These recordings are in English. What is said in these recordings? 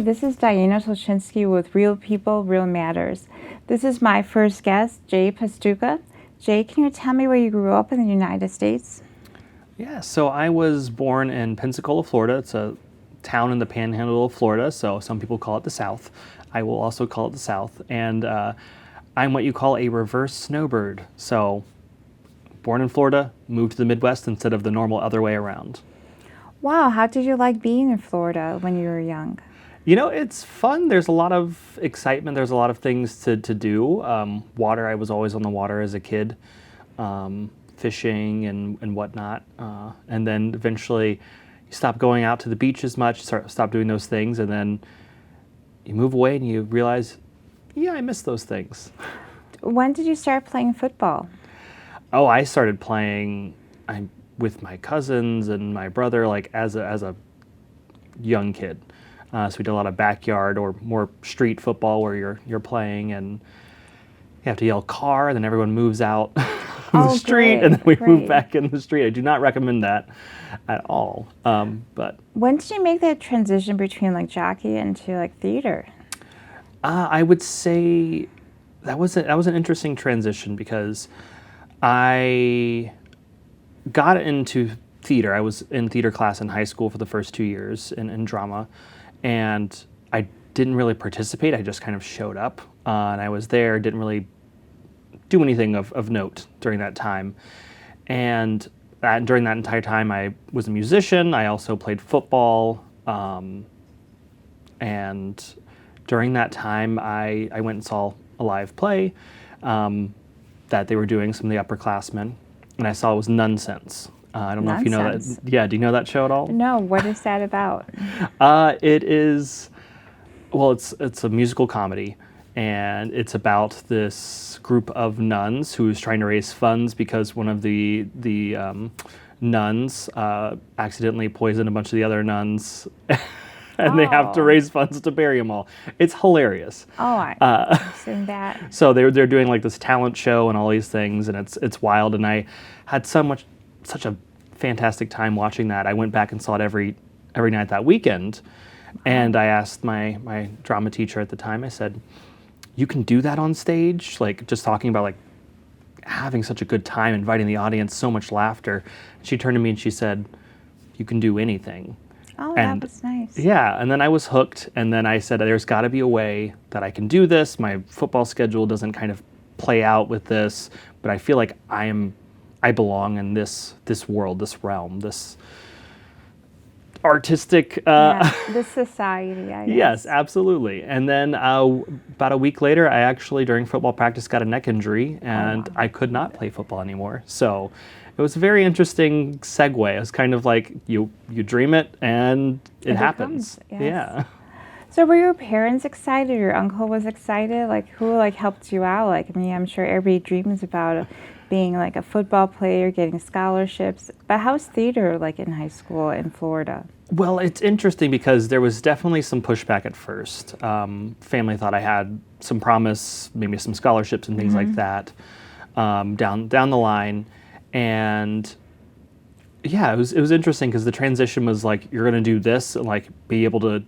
this is Diana Tulchinsky with Real People, Real Matters. This is my first guest, Jay Pastucha. Jay, can you tell me where you grew up in the United States? Yeah, so I was born in Pensacola, Florida. It's a town in the panhandle of Florida, so some people call it the South. I will also call it the South. And I'm what you call a reverse snowbird. So born in Florida, moved to the Midwest instead of the normal other way around. Wow, how did you like being in Florida when you were young? You know, it's fun. There's a lot of excitement. There's a lot of things to do. Water, I was always on the water as a kid, fishing and whatnot. And then eventually you stop going out to the beach as much, stop doing those things, and then you move away and you realize, yeah, I miss those things. When did you start playing football? Oh, I started playing with my cousins and my brother, like as a young kid. So we did a lot of backyard or more street football where you're playing and you have to yell car, and then everyone moves out of the street, and then we move back in the street. I do not recommend that at all. But when did you make that transition between like jockey into like theater? I would say that was an interesting transition because I got into theater. I was in theater class in high school for the first 2 years in drama, and I didn't really participate. I just kind of showed up, and I was there, didn't really do anything of note during that time. And during that entire time, I was a musician. I also played football, and during that time, I went and saw a live play that they were doing, some of the upperclassmen, and I saw it was Nonsense. I don't know if you know that. Yeah, do you know that show at all? No, what is that about? It is, well, it's a musical comedy, and it's about this group of nuns who's trying to raise funds because one of the nuns accidentally poisoned a bunch of the other nuns, and they have to raise funds to bury them all. It's hilarious. Oh, I've seen that. So they're doing like this talent show and all these things, and it's wild. And I had such a fantastic time watching that. I went back and saw it every night that weekend, and I asked my drama teacher at the time. I said, "You can do that on stage?" Like just talking about like having such a good time, inviting the audience, so much laughter. She turned to me and she said, "You can do anything." Oh, that was nice. Yeah, and then I was hooked, and then I said, there's got to be a way that I can do this. My football schedule doesn't kind of play out with this, but I feel like I belong in this world, this realm, this artistic... this society, I guess. Yes, absolutely. And then about a week later, I actually, during football practice, got a neck injury, and I could not play football anymore. So it was a very interesting segue. It was kind of like you dream it and it happens. Yes. Yeah. So were your parents excited? Your uncle was excited? Like who like helped you out? Like I mean, I'm sure everybody dreams about being like a football player, getting scholarships. But how's theater like in high school in Florida? Well, it's interesting because there was definitely some pushback at first. Family thought I had some promise, maybe some scholarships and things like that down the line. And yeah, it was interesting because the transition was like, you're going to do this and like be able to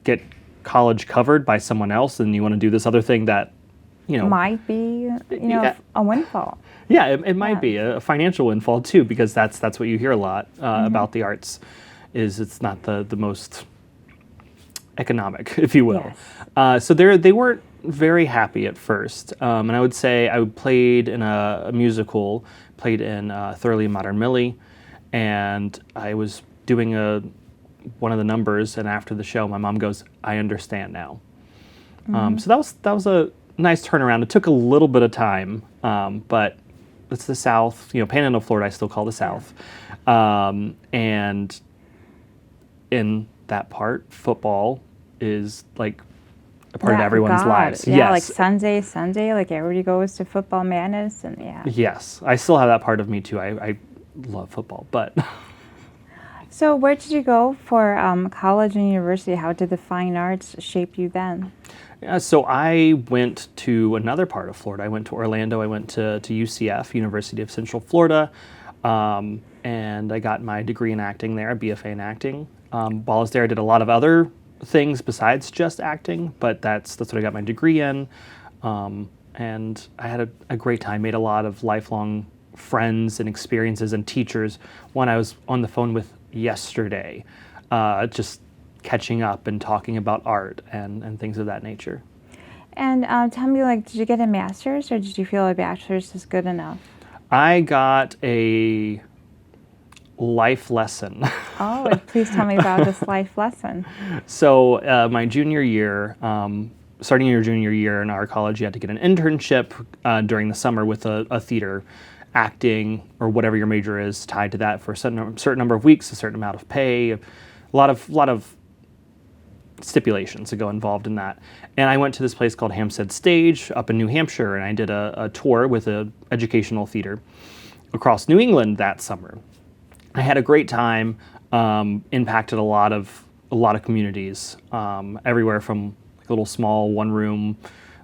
get college covered by someone else, and you want to do this other thing that, you know, might be, a windfall. Yeah, it might be a financial windfall too, because that's what you hear a lot about the arts, is it's not the most economic, if you will. Yes. So they weren't very happy at first, and I would say I played in a musical, played in Thoroughly Modern Millie, and I was doing one of the numbers, and after the show, my mom goes, "I understand now." So that was a nice turnaround. It took a little bit of time, but it's the South, Panhandle, Florida. I still call the South, and in that part, football is like a part of everyone's lives. Yeah, yes. Like Sunday, like everybody goes to football madness, and Yes, I still have that part of me too. I love football, but. So where did you go for college and university? How did the fine arts shape you then? So I went to another part of Florida. I went to Orlando. I went to UCF, University of Central Florida, and I got my degree in acting there, a BFA in acting. While I was there, I did a lot of other things besides just acting, but that's what I got my degree in. And I had a great time, made a lot of lifelong friends and experiences and teachers. One I was on the phone with yesterday, just catching up and talking about art and things of that nature. And tell me, like, did you get a master's or did you feel a bachelor's is good enough? I got a life lesson. Oh, and please tell me about this life lesson. So my junior year, starting your junior year in our college, you had to get an internship during the summer with a theater, acting, or whatever your major is tied to that for a certain number of weeks, a certain amount of pay, a lot of stipulations that go involved in that. And I went to this place called Hampstead Stage up in New Hampshire, and I did a tour with an educational theater across New England that summer. I had a great time, impacted a lot of communities, everywhere from like a little small one-room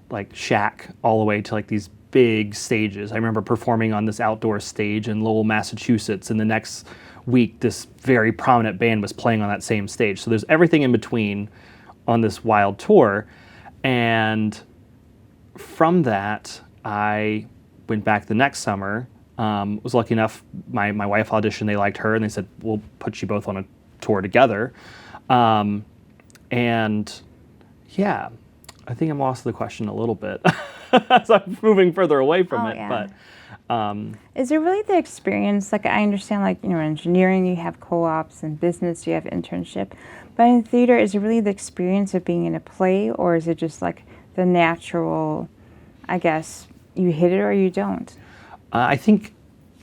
like shack all the way to like these big stages. I remember performing on this outdoor stage in Lowell, Massachusetts, and the next week this very prominent band was playing on that same stage. So there's everything in between on this wild tour. And from that, I went back the next summer. Was lucky enough, my wife auditioned, they liked her, and they said, we'll put you both on a tour together. And yeah, I think I'm lost the question a little bit. So I'm moving further away from it. Yeah. But is it really the experience? Like, I understand, like, in engineering, you have co-ops, and business, you have internship. But in theater, is it really the experience of being in a play, or is it just like the natural, I guess, you hit it or you don't? I think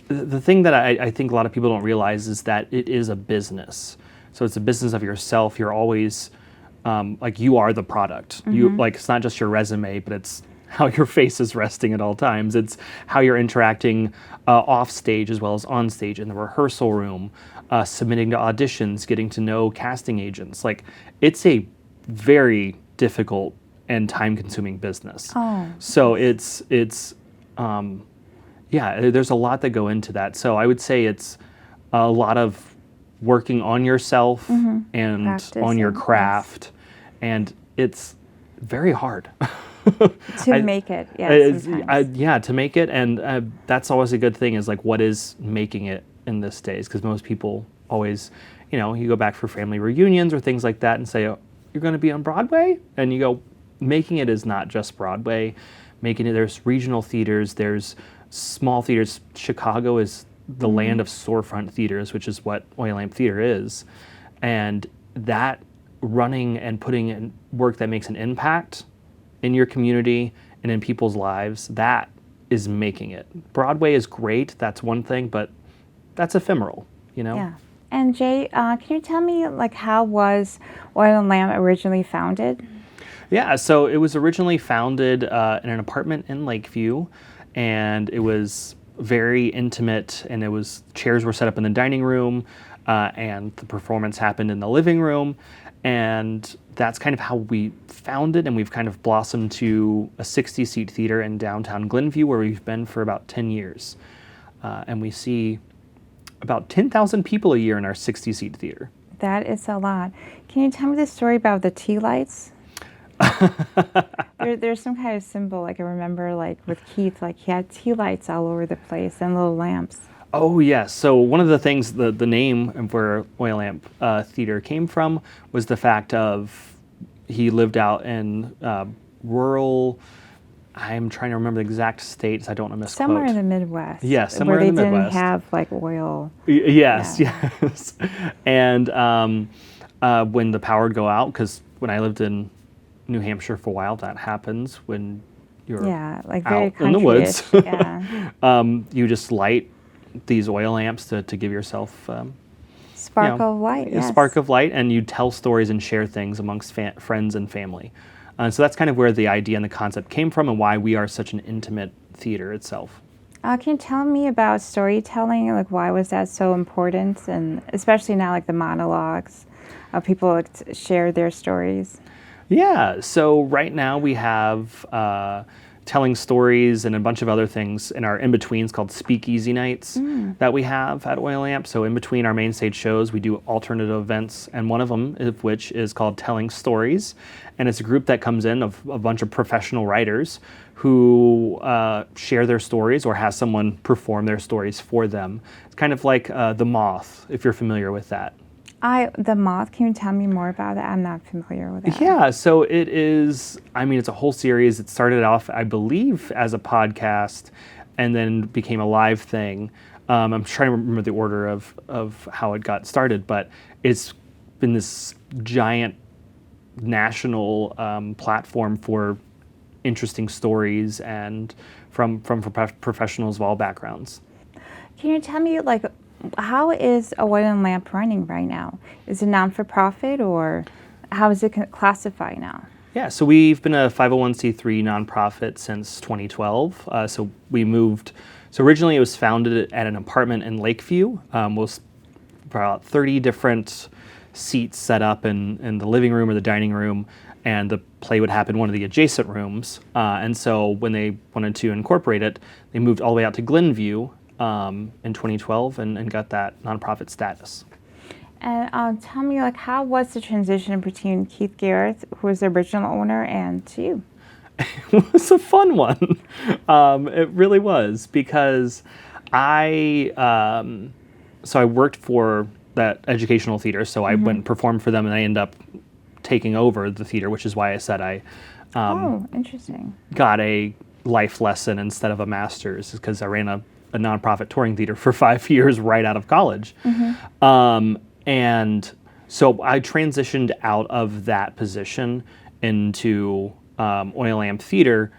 the thing that I think a lot of people don't realize is that it is a business. So it's a business of yourself. You're always like, you are the product. Mm-hmm. You like, it's not just your resume, but it's how your face is resting at all times. It's how you're interacting off stage as well as on stage in the rehearsal room, submitting to auditions, getting to know casting agents. Like, it's a very difficult and time-consuming business. Oh. So it's yeah, there's a lot that go into that. So I would say it's a lot of working on yourself Mm-hmm. and Practice on your and craft, and it's very hard. To make it, yeah, to make it, and that's always a good thing, is like, what is making it in this days? Because most people always, you go back for family reunions or things like that and say, oh, you're going to be on Broadway? And you go, making it is not just Broadway. Making it, there's regional theaters, there's small theaters. Chicago is the land of storefront theaters, which is what Oil Lamp Theater is. And that running and putting in work that makes an impact in your community and in people's lives, that is making it. Broadway is great, that's one thing, but that's ephemeral, Yeah. And Jay, can you tell me, like, how was Oil and Lamp originally founded? Yeah, so it was originally founded in an apartment in Lakeview, and it was very intimate, and chairs were set up in the dining room, and the performance happened in the living room. And that's kind of how we found it, and we've kind of blossomed to a 60-seat theater in downtown Glenview, where we've been for about 10 years. And we see about 10,000 people a year in our 60-seat theater. That is a lot. Can you tell me the story about the tea lights? There's some kind of symbol, like I remember, like with Keith, like he had tea lights all over the place and little lamps. Oh, yes. So one of the things, the name where Oil Lamp Theater came from was the fact of he lived out in rural, I'm trying to remember the exact states, I don't want to misquote. Somewhere in the Midwest. Yes, somewhere in the Midwest. Where they didn't have like oil. Yes, yes. And when the power would go out, because when I lived in New Hampshire for a while, that happens when you're like very out in the woods. Yeah. You just light these oil lamps to give yourself spark of light. A spark of light, and you tell stories and share things amongst friends and family. So that's kind of where the idea and the concept came from, and why we are such an intimate theater itself. Can you tell me about storytelling? Like, why was that so important? And especially now, like the monologues, people like to share their stories. Yeah, so right now we have telling stories and a bunch of other things in our in-betweens called speakeasy nights that we have at Oil Lamp. So in between our main stage shows, we do alternative events, and one of them of which is called Telling Stories. And it's a group that comes in of a bunch of professional writers who share their stories or has someone perform their stories for them. It's kind of like The Moth, if you're familiar with that. The Moth, can you tell me more about it? I'm not familiar with that. Yeah, so it is, it's a whole series. It started off, I believe, as a podcast and then became a live thing. I'm trying to remember the order of how it got started, but it's been this giant national platform for interesting stories and from professionals of all backgrounds. Can you tell me, like, how is Oil and Lamp running right now? Is it non-for-profit, or how is it classified now? Yeah, so we've been a 501c3 nonprofit since 2012. So we moved. So originally it was founded at an apartment in Lakeview. Was about 30 different seats set up in the living room or the dining room, and the play would happen in one of the adjacent rooms. And so when they wanted to incorporate it, they moved all the way out to Glenview in 2012 and got that nonprofit status. And tell me, like, how was the transition between Keith Garrett, who was the original owner, and to you? It was a fun one. It really was, because I worked for that educational theater, so I went and performed for them, and I ended up taking over the theater, which is why I said I interesting. Got a life lesson instead of a master's, because I ran a nonprofit touring theater for 5 years right out of college. And so I transitioned out of that position into Oil Lamp Theater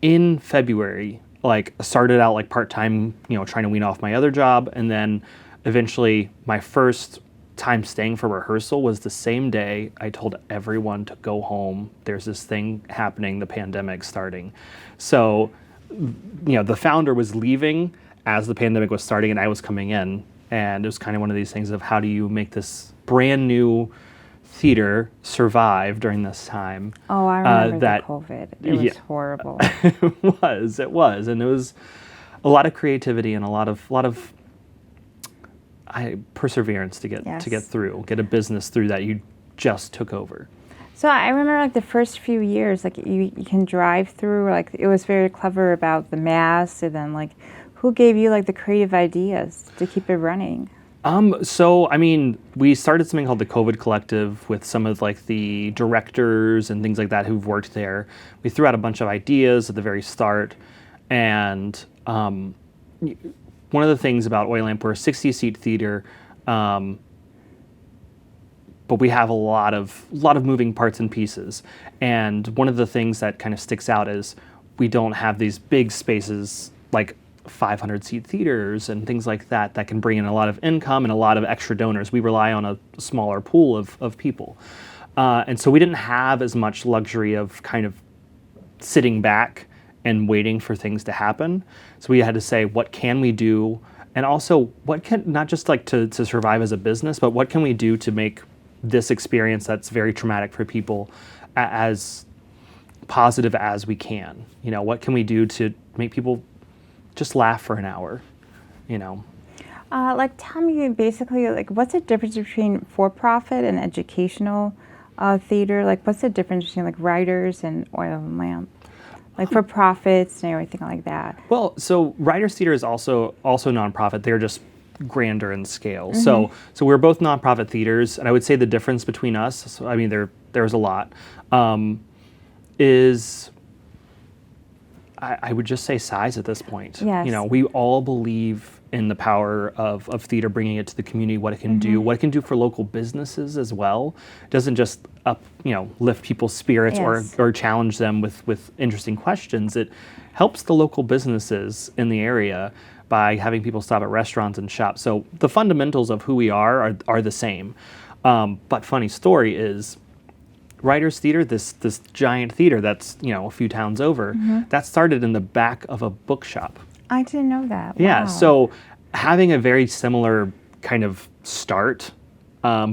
in February. Like, started out like part-time, trying to wean off my other job, and then eventually my first time staying for rehearsal was the same day I told everyone to go home. There's this thing happening, the pandemic starting. So, the founder was leaving as the pandemic was starting, and I was coming in. And it was kind of one of these things of, how do you make this brand new theater survive during this time? Oh, I remember the COVID. It was horrible. It was. And it was a lot of creativity and a lot of perseverance to get through, get a business through that you just took over. So I remember, like, the first few years, like, you can drive through, like, it was very clever about the masks, and then, like, who gave you, like, the creative ideas to keep it running? We started something called the COVID Collective with some of, like, the directors and things like that who've worked there. We threw out a bunch of ideas at the very start, and one of the things about Oil Lamp, we're a 60-seat theater, but we have a lot of moving parts and pieces. And one of the things that kind of sticks out is we don't have these big spaces like 500-seat theaters and things like that can bring in a lot of income and a lot of extra donors. We rely on a smaller pool of people. And so we didn't have as much luxury of kind of sitting back and waiting for things to happen. So we had to say, what can we do? And also, what can, not just like to survive as a business, but what can we do to make this experience that's very traumatic for people as positive as we can? What can we do to make people just laugh for an hour, Like, tell me basically, like, what's the difference between for-profit and educational theater? Like, what's the difference between, like, writers and Oil and Lamp? Like, for profits and everything like that. Well, so Writers Theater is also nonprofit. They're just grander in scale. So we're both nonprofit theaters, and I would say the difference between us, there's a lot, is I would just say size at this point. Yes. We all believe in the power of theater, bringing it to the community, what it can do, what it can do for local businesses as well. It doesn't just lift people's spirits or challenge them with interesting questions. It helps the local businesses in the area by having people stop at restaurants and shop. So the fundamentals of who we are the same. But funny story is, Writers Theater, this giant theater that's a few towns over, that started in the back of a bookshop. I didn't know that. Yeah, Wow. so having a very similar kind of start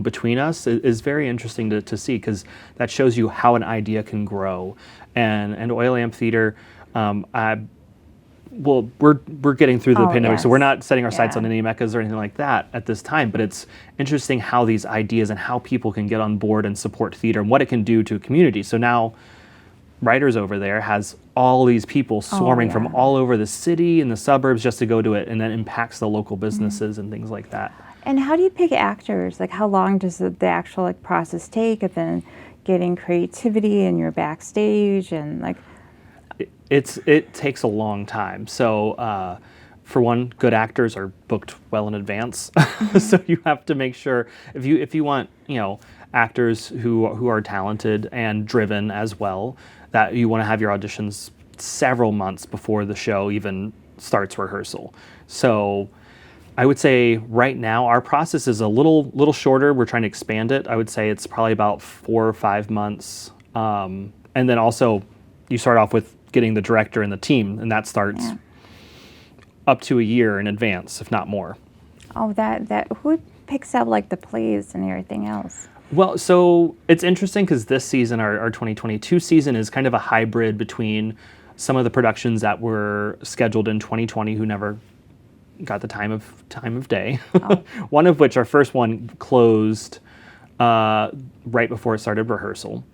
between us is very interesting to see, because that shows you how an idea can grow. And Oil Lamp Theater, well, we're getting through the pandemic, so we're not setting our sights on any meccas or anything like that at this time. But it's interesting how these ideas and how people can get on board and support theater and what it can do to a community. So now, Writers Over There has all these people swarming from all over the city and the suburbs just to go to it, and that impacts the local businesses and things like that. And how do you pick actors? Like, how long does the actual like process take, and then getting creativity and you're backstage and like? It takes a long time. So for one, good actors are booked well in advance. So you have to make sure, if you want, actors who are talented and driven as well, that you want to have your auditions several months before the show even starts rehearsal. So I would say right now our process is a little shorter. We're trying to expand it. I would say it's probably about 4 or 5 months. And then also you start off with getting the director and the team, and that starts up to a year in advance, if not more. Oh, that who picks up like the plays and everything else? Well, so it's interesting because this season, our 2022 season, is kind of a hybrid between some of the productions that were scheduled in 2020 who never got the time of day. One of which, our first one, closed right before it started rehearsal.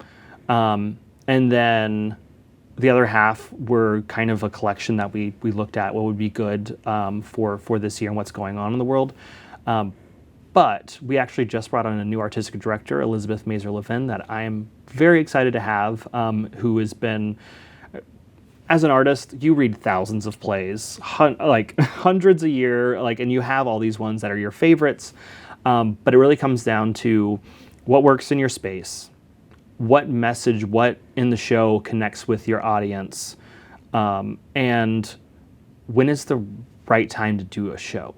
And then the other half were kind of a collection that we looked at what would be good for this year and what's going on in the world. But we actually just brought on a new artistic director, Elizabeth Mazer-Levin, that I am very excited to have, who has been, as an artist, you read thousands of plays, like hundreds a year, and you have all these ones that are your favorites. But it really comes down to what works in your space, what message, what in the show connects with your audience, and when is the right time to do a show.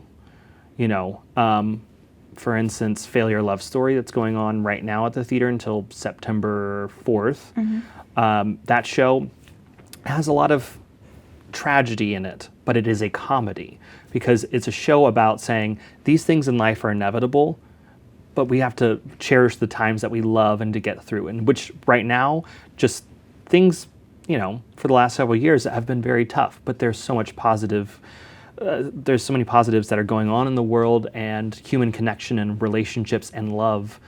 For instance, Failure Love Story that's going on right now at the theater until September 4th. That show has a lot of tragedy in it, but it is a comedy because it's a show about saying these things in life are inevitable, but we have to cherish the times that we love and to get through. And which right now, just things, for the last several years have been very tough, but there's so much positive. There's so many positives that are going on in the world, and human connection and relationships and love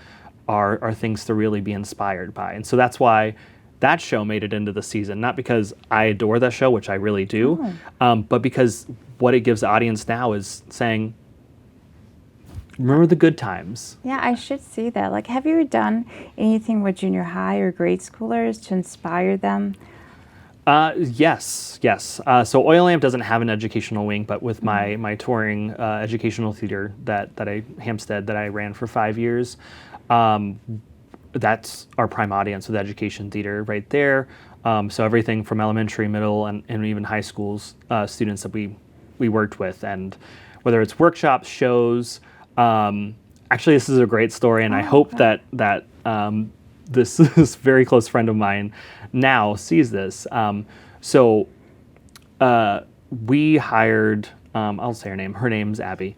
are things to really be inspired by. And so that's why that show made it into the season, not because I adore that show, which I really do, but because what it gives the audience now is saying, remember the good times. Yeah, I should see that. Like, have you done anything with junior high or grade schoolers to inspire them? Yes. So Oil Lamp doesn't have an educational wing, but with my touring educational theater that Hampstead that I ran for 5 years, that's our prime audience with education theater right there. So everything from elementary, middle, and even high schools students that we worked with, and whether it's workshops, shows. Actually, this is a great story, and I hope that this very close friend of mine now sees this. So we hired, I'll say her name. Her name's Abby.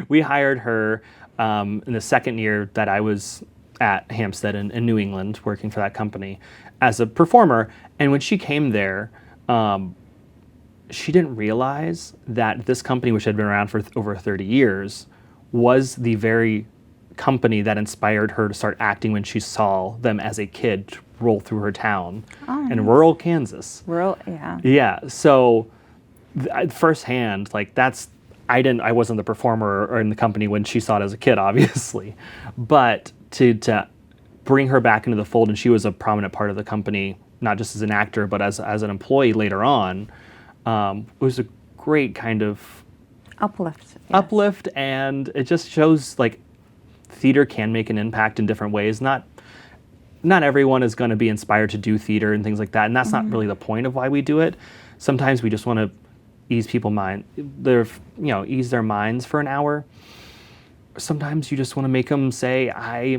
We hired her in the second year that I was at Hampstead in New England, working for that company as a performer. And when she came there, she didn't realize that this company, which had been around for over 30 years, was the very company that inspired her to start acting when she saw them as a kid roll through her town in rural Kansas. Yeah. So firsthand, I wasn't the performer or in the company when she saw it as a kid, obviously, but to bring her back into the fold, and she was a prominent part of the company, not just as an actor, but as an employee later on, was a great kind of uplift, and it just shows theater can make an impact in different ways. Not everyone is going to be inspired to do theater and things like that, and that's not really the point of why we do it. Sometimes we just want to ease their minds for an hour. Sometimes you just want to make them say, I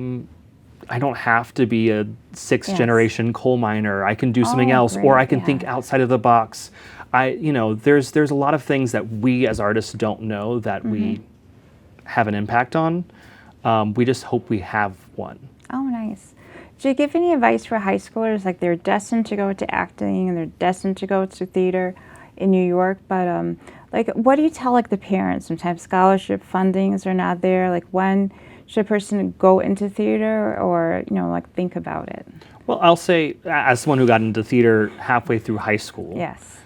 don't have to be a sixth generation coal miner. I can do something else, or I can think outside of the box. There's a lot of things that we as artists don't know that we have an impact on. We just hope we have one. Oh, nice. Do you give any advice for high schoolers, like they're destined to go to acting and they're destined to go to theater in New York, but like what do you tell like the parents? Sometimes scholarship fundings are not there. Like when should a person go into theater or, like think about it? Well, I'll say, as someone who got into theater halfway through high school, Yes.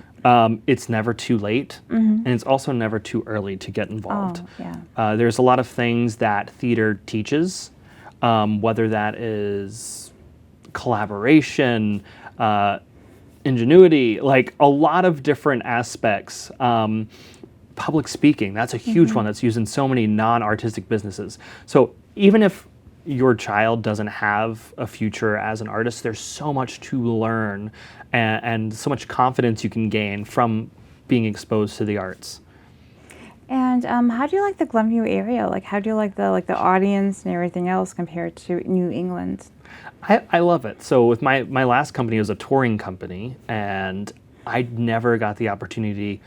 it's never too late, and it's also never too early to get involved. Oh, yeah. There's a lot of things that theater teaches, whether that is collaboration, ingenuity, like a lot of different aspects. Public speaking, that's a huge one that's used in so many non-artistic businesses. So even if your child doesn't have a future as an artist, there's so much to learn and so much confidence you can gain from being exposed to the arts. And how do you like the Glenview area? Like, how do you like the audience and everything else compared to New England? I love it. So with my last company was a touring company, and I never got the opportunity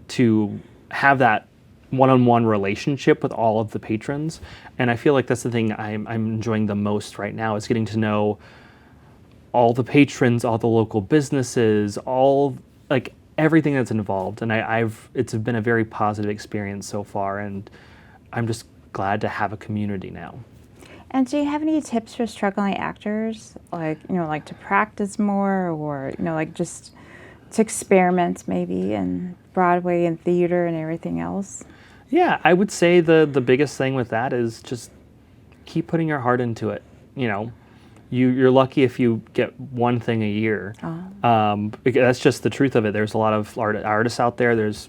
to have that one-on-one relationship with all of the patrons. And I feel like that's the thing I'm enjoying the most right now, is getting to know all the patrons, all the local businesses, all like everything that's involved. And it's been a very positive experience so far, and I'm just glad to have a community now. And do you have any tips for struggling actors, like like to practice more, or like just to experiment maybe in Broadway and theater and everything else? Yeah, I would say the biggest thing with that is just keep putting your heart into it. You're lucky if you get one thing a year. That's just the truth of it. There's a lot of artists out there. There's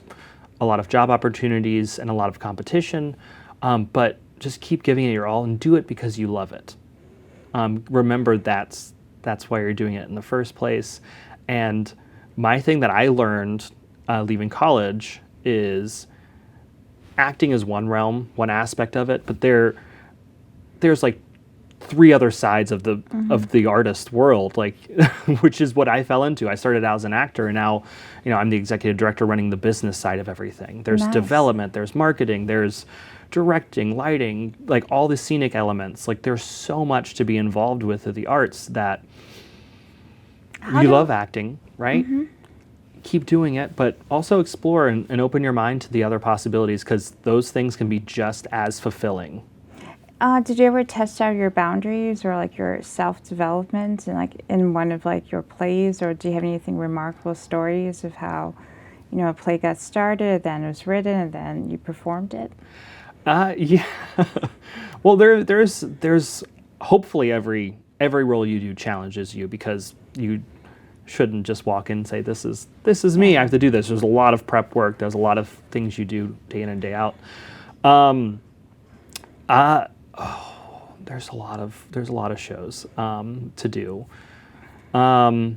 a lot of job opportunities and a lot of competition, but just keep giving it your all and do it because you love it. Remember that's why you're doing it in the first place. And my thing that I learned leaving college is acting is one realm, one aspect of it, but there's like three other sides of the artist world, like which is what I fell into. I started out as an actor, and now I'm the executive director running the business side of everything. There's Nice. development, there's marketing, there's directing, lighting, like all the scenic elements. Like there's so much to be involved with the arts that you love acting, right? Keep doing it, but also explore and open your mind to the other possibilities, because those things can be just as fulfilling. Did you ever test out your boundaries or like your self-development and like in one of like your plays, or do you have anything remarkable stories of how a play got started, then it was written, and then you performed it? Yeah. Well, there's hopefully every role you do challenges you, because you shouldn't just walk in and say, this is me, I have to do this. There's a lot of prep work. There's a lot of things you do day in and day out. There's a lot of shows to do. There's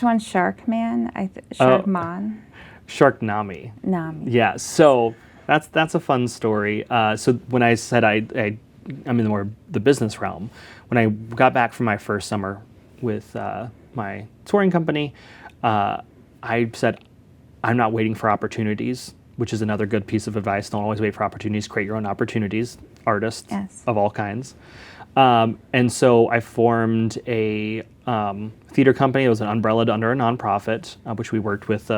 one Sharkman, Sharkman. Sharknami. Nami. Yeah, so that's a fun story. So when I said I'm in the business realm, when I got back from my first summer with my touring company, I said, I'm not waiting for opportunities, which is another good piece of advice. Don't always wait for opportunities. Create your own opportunities, artists Yes. of all kinds. And so I formed a theater company. It was an umbrella under a nonprofit, which we worked with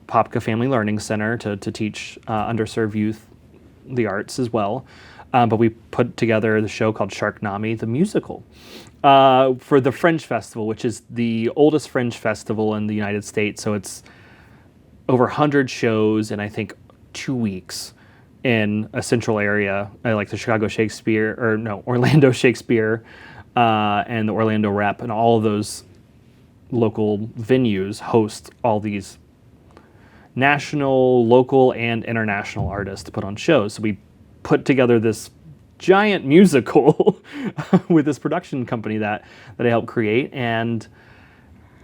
Pastucha Family Learning Center to teach underserved youth the arts as well. But we put together the show called Sharknami, the musical, for the Fringe Festival, which is the oldest Fringe Festival in the United States. So it's over 100 shows in, I think, 2 weeks in a central area, like the Orlando Shakespeare and the Orlando Rep, and all of those local venues host all these national, local, and international artists to put on shows. So we put together this giant musical with this production company that I helped create, and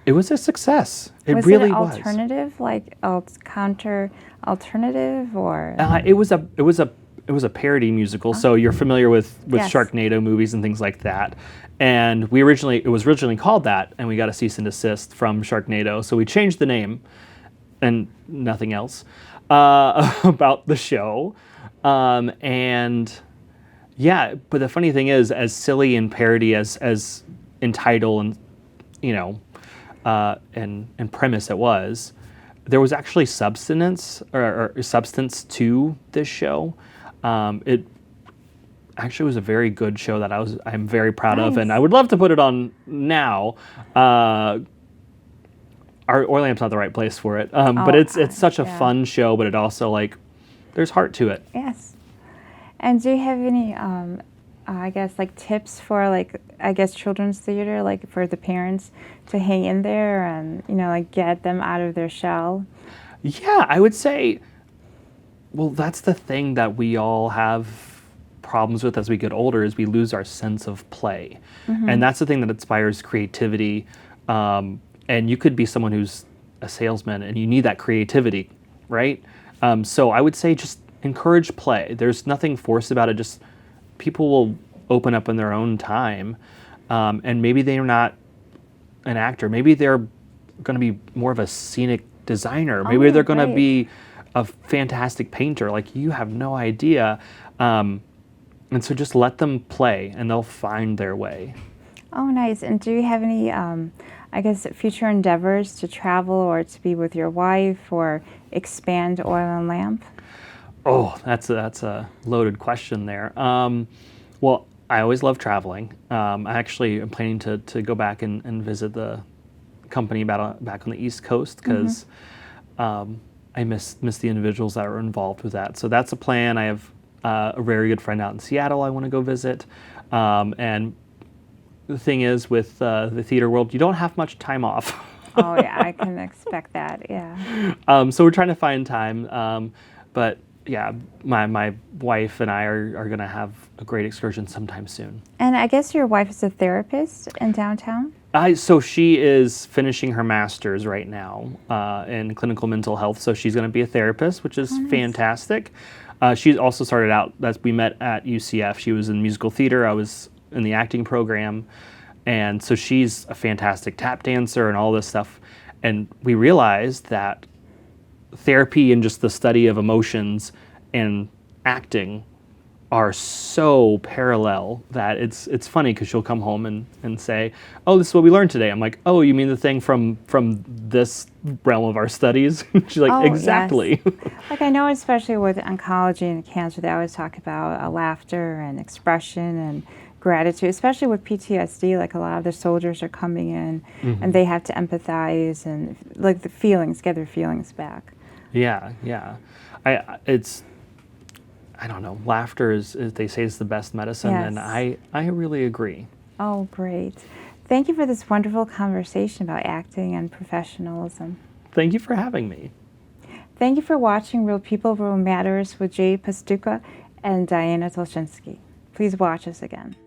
it was a success. It really was. Alternative, like counter alternative, or it was a parody musical. So you're familiar with Yes. Sharknado movies and things like that. And it was originally called that, and we got a cease and desist from Sharknado. So we changed the name and nothing else about the show. And yeah, but the funny thing is, as silly and parody as in title and and premise it was, there was actually substance or substance to this show. It actually was a very good show that I'm very proud of, and I would love to put it on now. Orland's not the right place for it, but it's such a fun show, but it also like there's heart to it. Yes. And do you have any, I guess, like tips for like, I guess, children's theater, like for the parents to hang in there and, like get them out of their shell? Yeah, I would say, well, that's the thing that we all have problems with as we get older is we lose our sense of play. And that's the thing that inspires creativity. And you could be someone who's a salesman and you need that creativity, right? So I would say just encourage play. There's nothing forced about it. Just people will open up in their own time. And maybe they're not an actor. Maybe they're going to be more of a scenic designer. Maybe they're going to be a fantastic painter. Like you have no idea. And so just let them play and they'll find their way. Oh, nice. And do you have any, I guess, future endeavors to travel or to be with your wife or expand Oil and Lamp? Oh, that's a loaded question there. Well, I always love traveling. I actually am planning to go back and visit the company back on the East Coast because I miss the individuals that are involved with that. So that's a plan. I have a very good friend out in Seattle I want to go visit. And the thing is with the theater world, you don't have much time off. Oh, yeah, I can expect that, yeah. So we're trying to find time. But yeah, my wife and I are going to have a great excursion sometime soon. And I guess your wife is a therapist in downtown? So she is finishing her master's right now in clinical mental health. So she's going to be a therapist, which is fantastic. She also started out, we met at UCF. She was in musical theater. I was in the acting program. And so she's a fantastic tap dancer and all this stuff. And we realized that therapy and just the study of emotions and acting are so parallel that it's funny because she'll come home and say, oh, this is what we learned today. I'm like, oh, you mean the thing from this realm of our studies? She's like, exactly. Yes. Like I know especially with oncology and cancer, they always talk about laughter and expression and gratitude, especially with PTSD. Like a lot of the soldiers are coming in and they have to empathize and like the feelings, get their feelings back. Yeah. I don't know. Laughter is they say is the best medicine, and I really agree. Oh, great. Thank you for this wonderful conversation about acting and professionalism. Thank you for having me. Thank you for watching Real People, Real Matters with Pastucha and Diana Tulchinsky. Please watch us again.